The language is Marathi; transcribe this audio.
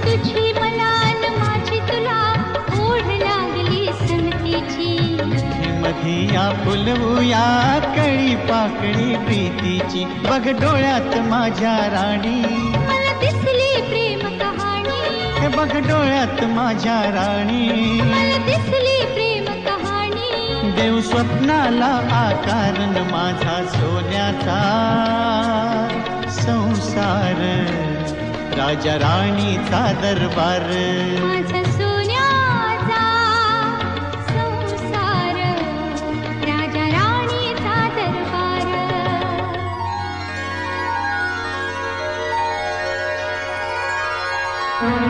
तुझी मला न माझी तुला ओढ लागली संगतीची. मध्ये या फुलवूया कळी पाकळी प्रीतीची. बघ डोळ्यात माझ्या राणी मला दिसली प्रेम कहाणी. बघ डोळ्यात माझ्या राणी मला दिसली प्रेम कहाणी. देव स्वप्नाला आकार न माझा सोन्याचा संसार. राजा राणीचा दरबार. माझा सोन्याचा संसार. राजा राणीचा दरबार. Thank you.